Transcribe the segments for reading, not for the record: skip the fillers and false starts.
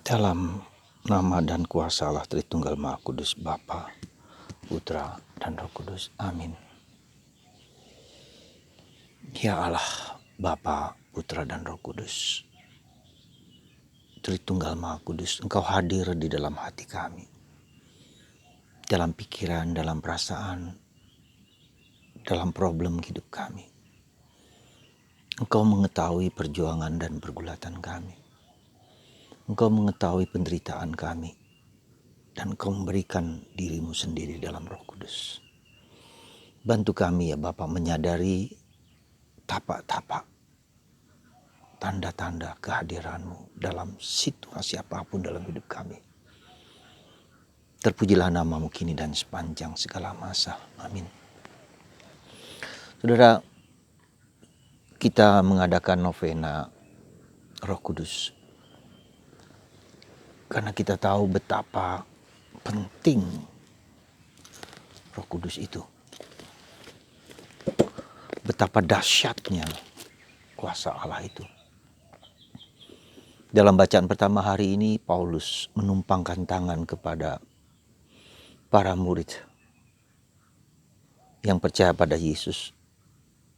Dalam nama dan kuasa Allah Tritunggal Maha Kudus, Bapa, Putra, dan Roh Kudus. Amin. Ya Allah, Bapa, Putra, dan Roh Kudus, Tritunggal Maha Kudus, Engkau hadir di dalam hati kami, dalam pikiran, dalam perasaan, dalam problem hidup kami. Engkau mengetahui perjuangan dan pergulatan kami. Engkau mengetahui penderitaan kami, dan Engkau memberikan dirimu sendiri dalam Roh Kudus. Bantu kami ya Bapa menyadari tapak-tapak, tanda-tanda kehadiran-Mu dalam situasi apapun dalam hidup kami. Terpujilah nama-Mu kini dan sepanjang segala masa. Amin. Saudara, kita mengadakan novena Roh Kudus karena kita tahu betapa penting Roh Kudus itu. Betapa dahsyatnya kuasa Allah itu. Dalam bacaan pertama hari ini, Paulus menumpangkan tangan kepada para murid yang percaya pada Yesus,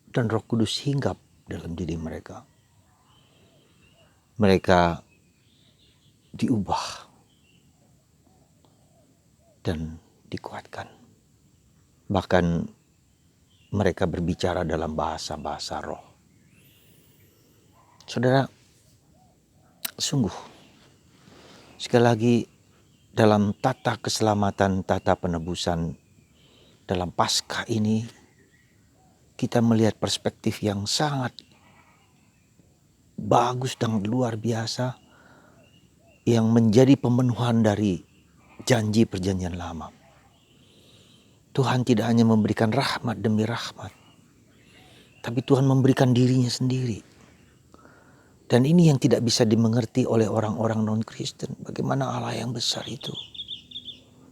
dan Roh Kudus hinggap dalam diri mereka. Mereka diubah dan dikuatkan. Bahkan mereka berbicara dalam bahasa-bahasa roh. Saudara, sungguh sekali lagi dalam tata keselamatan, tata penebusan dalam Paskah ini, kita melihat perspektif yang sangat bagus dan luar biasa yang menjadi pemenuhan dari janji perjanjian lama. Tuhan tidak hanya memberikan rahmat demi rahmat, tapi Tuhan memberikan dirinya sendiri. Dan ini yang tidak bisa dimengerti oleh orang-orang non-Kristen. Bagaimana Allah yang besar itu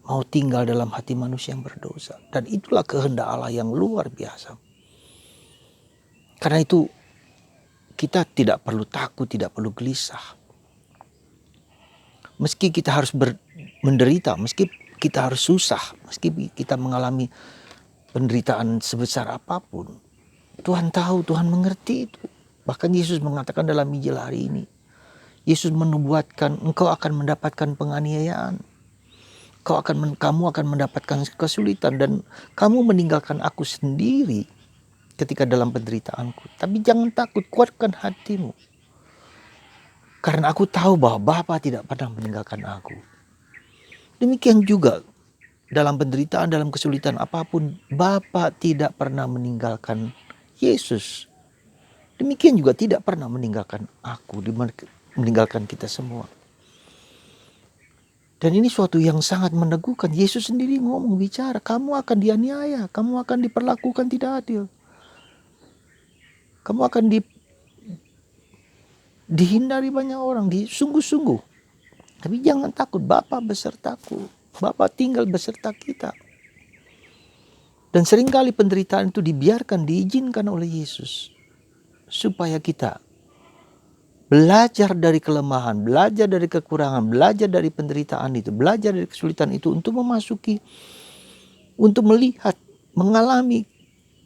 mau tinggal dalam hati manusia yang berdosa. Dan itulah kehendak Allah yang luar biasa. Karena itu kita tidak perlu takut, tidak perlu gelisah. Meski kita harus menderita, meski kita harus susah, meski kita mengalami penderitaan sebesar apapun, Tuhan tahu, Tuhan mengerti itu. Bahkan Yesus mengatakan dalam Injil hari ini, Yesus menubuatkan engkau akan mendapatkan penganiayaan, kamu akan mendapatkan kesulitan, dan kamu meninggalkan aku sendiri ketika dalam penderitaanku. Tapi jangan takut, kuatkan hatimu. Karena aku tahu bahwa Bapa tidak pernah meninggalkan aku. Demikian juga dalam penderitaan, dalam kesulitan apapun, Bapa tidak pernah meninggalkan Yesus. Demikian juga tidak pernah meninggalkan aku, meninggalkan kita semua. Dan ini suatu yang sangat meneguhkan. Yesus sendiri ngomong, bicara, kamu akan dianiaya, kamu akan diperlakukan tidak adil. Kamu akan dihindari banyak orang, sungguh-sungguh. Tapi jangan takut, Bapa besertaku. Bapa tinggal beserta kita. Dan seringkali penderitaan itu dibiarkan, diizinkan oleh Yesus. Supaya kita belajar dari kelemahan, belajar dari kekurangan, belajar dari penderitaan itu, belajar dari kesulitan itu untuk memasuki, untuk melihat, mengalami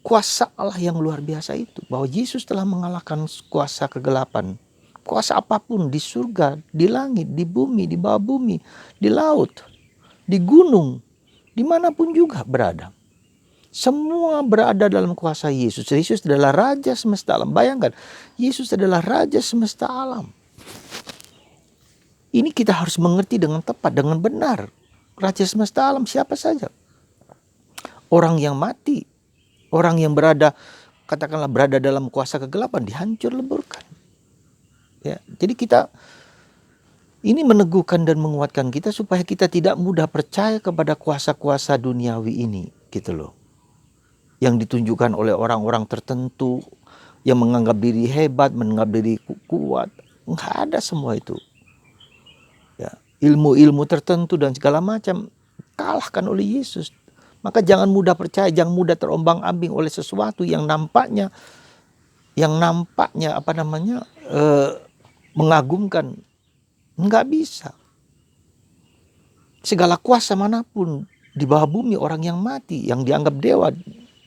kuasa Allah yang luar biasa itu. Bahwa Yesus telah mengalahkan kuasa kegelapan. Kuasa apapun di surga, di langit, di bumi, di bawah bumi, di laut, di gunung, dimanapun juga berada. Semua berada dalam kuasa Yesus. Yesus adalah Raja semesta alam. Bayangkan, Yesus adalah Raja semesta alam. Ini kita harus mengerti dengan tepat, dengan benar. Raja semesta alam siapa saja? Orang yang mati, orang yang katakanlah berada dalam kuasa kegelapan, dihancur leburkan. Ya, jadi ini meneguhkan dan menguatkan kita supaya kita tidak mudah percaya kepada kuasa-kuasa duniawi ini, gitu loh. Yang ditunjukkan oleh orang-orang tertentu yang menganggap diri hebat, menganggap diri kuat. Enggak ada semua itu. Ya, ilmu-ilmu tertentu dan segala macam kalahkan oleh Yesus. Maka jangan mudah percaya, jangan mudah terombang-ambing oleh sesuatu yang nampaknya mengagumkan, Nggak bisa. Segala kuasa manapun di bawah bumi, orang yang mati, yang dianggap dewa.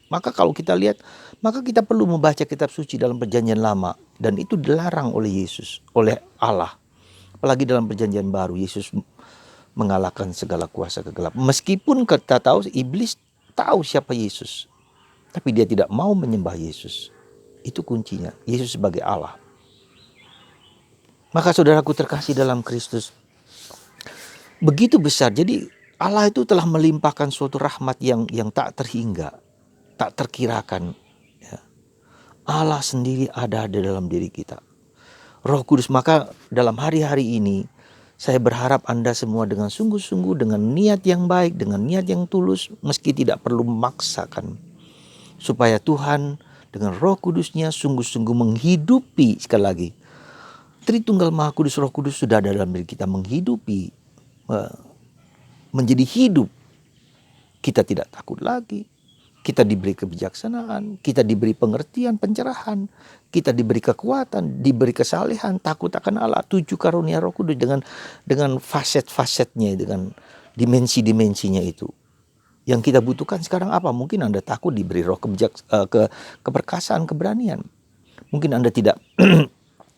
Maka kalau kita lihat, maka kita perlu membaca kitab suci dalam perjanjian lama. Dan itu dilarang oleh Yesus, oleh Allah. Apalagi dalam perjanjian baru, Yesus mengalahkan segala kuasa kegelapan. Meskipun kita tahu, iblis tahu siapa Yesus. Tapi dia tidak mau menyembah Yesus. Itu kuncinya, Yesus sebagai Allah. Maka saudaraku terkasih dalam Kristus, begitu besar. Jadi Allah itu telah melimpahkan suatu rahmat yang tak terhingga, tak terkirakan. Ya. Allah sendiri ada di dalam diri kita. Roh Kudus, maka dalam hari-hari ini saya berharap Anda semua dengan sungguh-sungguh, dengan niat yang baik, dengan niat yang tulus, meski tidak perlu memaksakan, supaya Tuhan dengan Roh Kudusnya sungguh-sungguh menghidupi, sekali lagi, Tritunggal Maha Kudus, Roh Kudus sudah ada dalam diri kita, menghidupi, menjadi hidup. Kita tidak takut lagi. Kita diberi kebijaksanaan, kita diberi pengertian, pencerahan, kita diberi kekuatan, diberi kesalehan, takut akan Allah, 7 karunia Roh Kudus dengan faset-fasetnya, dengan dimensi-dimensinya itu. Yang kita butuhkan sekarang apa? Mungkin Anda takut diberi roh keperkasaan, keberanian. Mungkin Anda tidak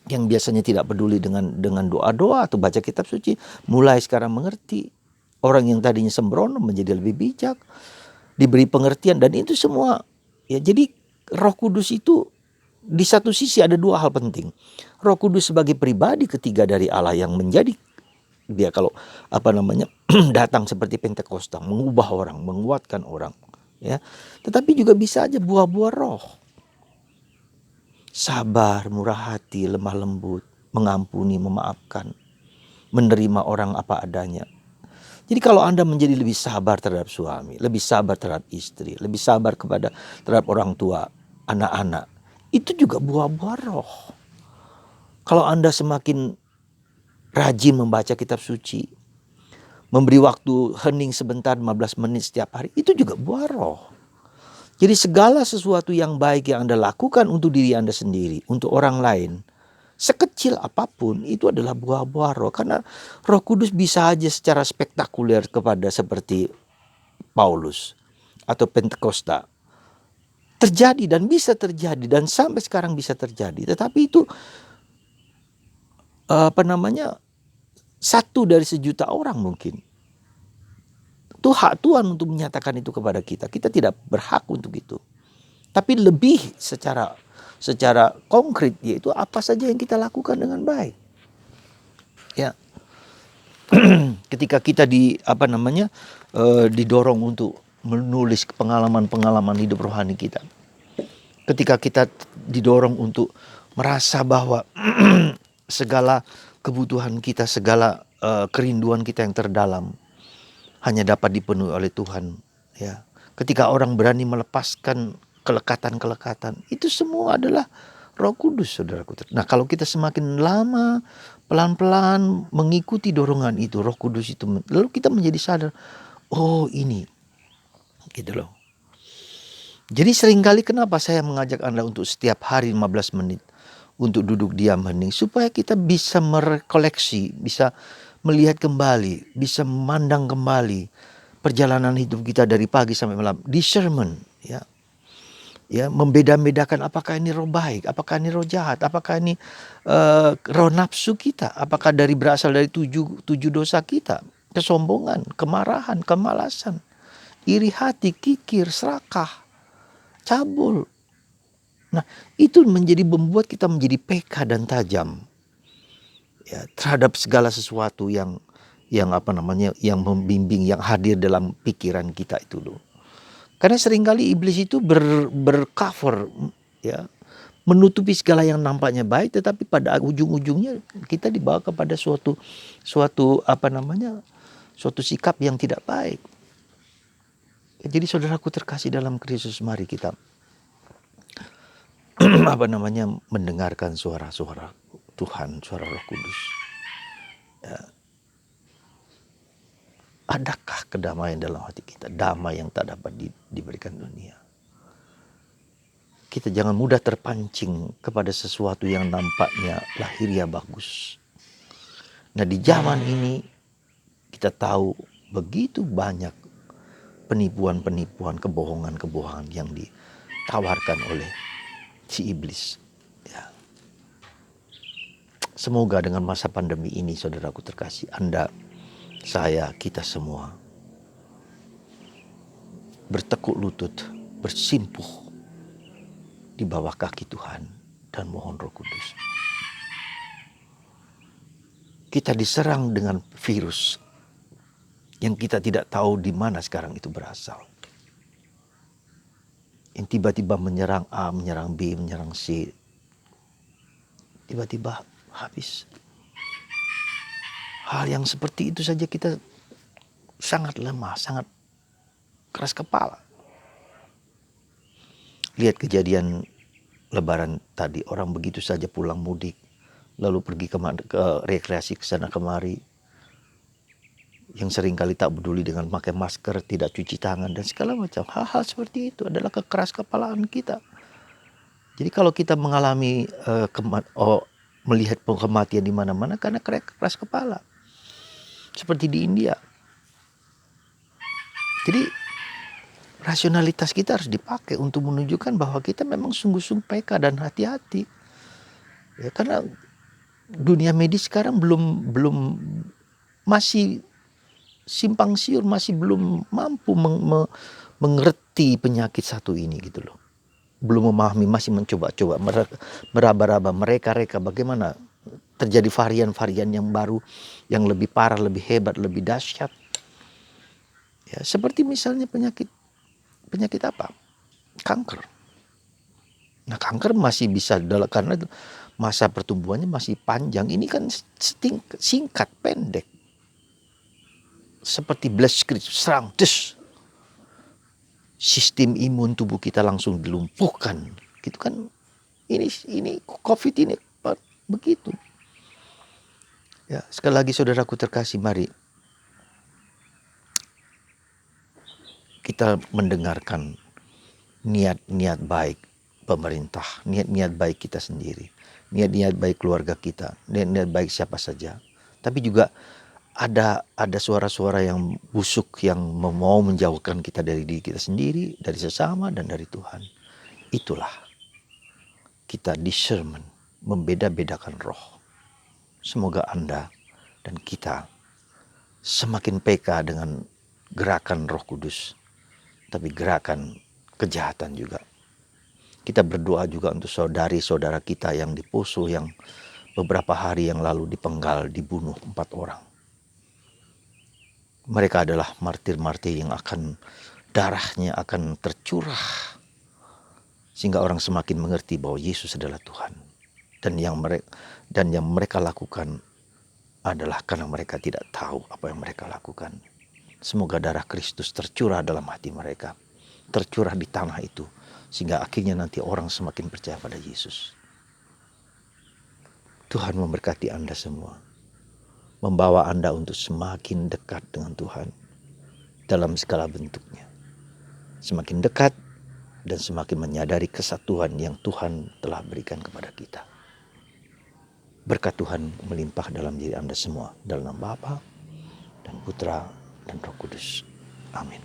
yang biasanya tidak peduli dengan doa-doa atau baca kitab suci, mulai sekarang mengerti. Orang yang tadinya sembrono menjadi lebih bijak, diberi pengertian, dan itu semua ya. Jadi Roh Kudus itu di satu sisi ada 2 hal penting. Roh Kudus sebagai pribadi ketiga dari Allah yang menjadi dia kalau datang seperti Pentakosta, mengubah orang, menguatkan orang, ya. Tetapi juga bisa aja buah-buah roh. Sabar, murah hati, lemah lembut, mengampuni, memaafkan, menerima orang apa adanya. Jadi kalau Anda menjadi lebih sabar terhadap suami, lebih sabar terhadap istri, lebih sabar terhadap orang tua, anak-anak, itu juga buah-buah roh. Kalau Anda semakin rajin membaca kitab suci, memberi waktu hening sebentar 15 menit setiap hari, itu juga buah roh. Jadi segala sesuatu yang baik yang Anda lakukan untuk diri Anda sendiri, untuk orang lain, sekecil apapun, itu adalah buah-buah roh. Karena Roh Kudus bisa aja secara spektakuler kepada seperti Paulus atau Pentakosta terjadi, dan bisa terjadi, dan sampai sekarang bisa terjadi. Tetapi itu satu dari sejuta orang mungkin. Itu hak Tuhan untuk menyatakan itu kepada kita. Kita tidak berhak untuk itu. Tapi lebih secara konkret, yaitu apa saja yang kita lakukan dengan baik. Ya. Ketika kita didorong untuk menulis pengalaman-pengalaman hidup rohani kita. Ketika kita didorong untuk merasa bahwa segala kebutuhan kita, segala kerinduan kita yang terdalam hanya dapat dipenuhi oleh Tuhan, ya. Ketika orang berani melepaskan kelekatan-kelekatan, itu semua adalah Roh Kudus, saudaraku. Nah, kalau kita semakin lama pelan-pelan mengikuti dorongan itu, Roh Kudus itu, lalu kita menjadi sadar, oh ini, gitu loh. Jadi seringkali kenapa saya mengajak Anda untuk setiap hari 15 menit untuk duduk diam hening, supaya kita bisa merekoleksi, bisa melihat kembali, bisa memandang kembali perjalanan hidup kita dari pagi sampai malam, discernment, ya. Ya, membeda-bedakan apakah ini roh baik, apakah ini roh jahat, apakah ini roh nafsu kita, apakah berasal dari tujuh dosa kita, kesombongan, kemarahan, kemalasan, iri hati, kikir, serakah, cabul. Nah, itu membuat kita menjadi peka dan tajam, ya, terhadap segala sesuatu yang membimbing, yang hadir dalam pikiran kita itu loh. Karena seringkali iblis itu bercover, ya, menutupi segala yang nampaknya baik, tetapi pada ujung-ujungnya kita dibawa kepada suatu sikap yang tidak baik. Jadi saudaraku terkasih dalam Kristus, mari kita mendengarkan suara-suara Tuhan, suara Roh Kudus. Ya. Adakah kedamaian dalam hati kita? Damai yang tak dapat diberikan dunia. Kita jangan mudah terpancing kepada sesuatu yang nampaknya lahiriah bagus. Nah, di zaman ini kita tahu begitu banyak penipuan-penipuan, kebohongan-kebohongan yang ditawarkan oleh si iblis. Ya. Semoga dengan masa pandemi ini, saudaraku terkasih, Anda, saya, kita semua bertekuk lutut, bersimpuh di bawah kaki Tuhan dan mohon Roh Kudus. Kita diserang dengan virus yang kita tidak tahu di mana sekarang itu berasal. Yang tiba-tiba menyerang A, menyerang B, menyerang C. Tiba-tiba habis. Hal yang seperti itu saja kita sangat lemah, sangat keras kepala. Lihat kejadian Lebaran tadi, orang begitu saja pulang mudik, lalu pergi ke rekreasi ke sana kemari, yang seringkali tak peduli dengan pakai masker, tidak cuci tangan, dan segala macam. Hal-hal seperti itu adalah kekeras kepalaan kita. Jadi kalau kita mengalami melihat kematian di mana-mana karena keras kepala, seperti di India. Jadi rasionalitas kita harus dipakai untuk menunjukkan bahwa kita memang sungguh-sungguh peka dan hati-hati. Ya, karena dunia medis sekarang belum masih simpang siur, masih belum mampu mengerti penyakit satu ini gitu loh. Belum memahami, masih mencoba-coba meraba-raba, mereka bagaimana terjadi varian-varian yang baru, yang lebih parah, lebih hebat, lebih dahsyat. Ya, seperti misalnya penyakit apa? Kanker. Nah, kanker masih bisa karena masa pertumbuhannya masih panjang. Ini kan singkat, pendek. Seperti blitzkrieg, serang, sistem imun tubuh kita langsung dilumpuhkan. Gitu kan? Ini COVID ini begitu. Ya, sekali lagi saudaraku terkasih, mari kita mendengarkan niat-niat baik pemerintah, niat-niat baik kita sendiri, niat-niat baik keluarga kita, niat-niat baik siapa saja. Tapi juga ada suara-suara yang busuk yang mau menjauhkan kita dari diri kita sendiri, dari sesama, dan dari Tuhan. Itulah kita discernment, membeda-bedakan roh. Semoga Anda dan kita semakin peka dengan gerakan Roh Kudus, tapi gerakan kejahatan juga. Kita berdoa juga untuk saudari-saudara kita yang di Poso, yang beberapa hari yang lalu dipenggal, dibunuh 4 orang. Mereka adalah martir-martir yang darahnya akan tercurah, sehingga orang semakin mengerti bahwa Yesus adalah Tuhan. Dan yang mereka lakukan adalah karena mereka tidak tahu apa yang mereka lakukan. Semoga darah Kristus tercurah dalam hati mereka, tercurah di tanah itu, sehingga akhirnya nanti orang semakin percaya pada Yesus. Tuhan memberkati Anda semua, membawa Anda untuk semakin dekat dengan Tuhan dalam segala bentuknya. Semakin dekat dan semakin menyadari kesatuan yang Tuhan telah berikan kepada kita. Berkat Tuhan melimpah dalam diri Anda semua, dalam nama Bapa dan Putra dan Roh Kudus. Amin.